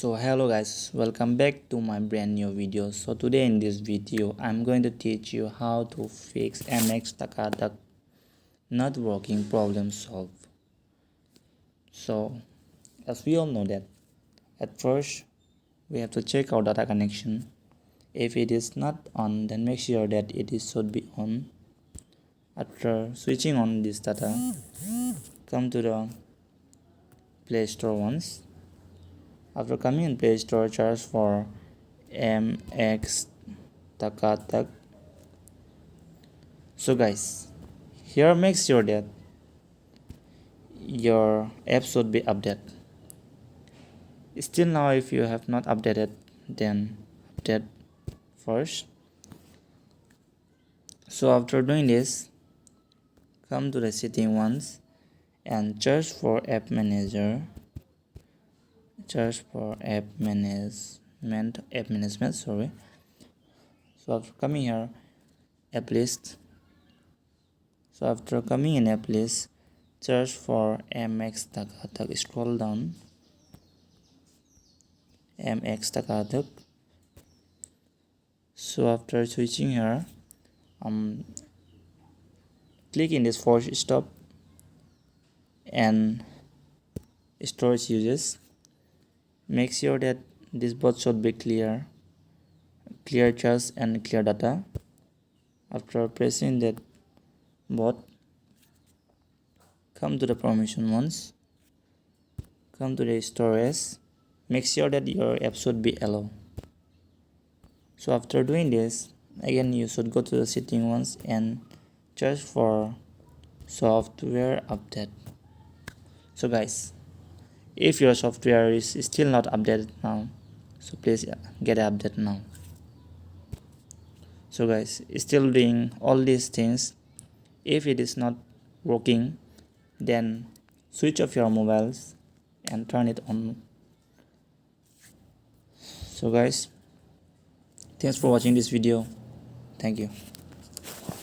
So hello guys, welcome back to my brand new video. So today in this video I'm going to teach you how to fix MX Taka not working problem solve. So as we all know that at first we have to check our data connection. If it is not on, then make sure that should be on. After switching on this data, come to the Play Store once. After coming in Play Store, search for MX Taka. So guys, here make sure that your app should be updated. Still now, if you have not updated, then update first. So after doing this, come to the setting once and search for app manager. Search for app management. Sorry. So after coming here, app list. So after coming in app list, search for MX Taka. Scroll down. MX Taka. So after switching here, click in this force stop and storage uses. Make sure that this both should be clear charge and clear data. After pressing that both, come to the permission once, come to the storage, make sure that your app should be allow. So after doing this, again you should go to the setting once and search for software update. So guys, if your software is still not updated now, so please get an update now. So guys, still doing all these things. If it is not working, then switch off your mobiles and turn it on. So guys, thanks for watching this video. Thank you.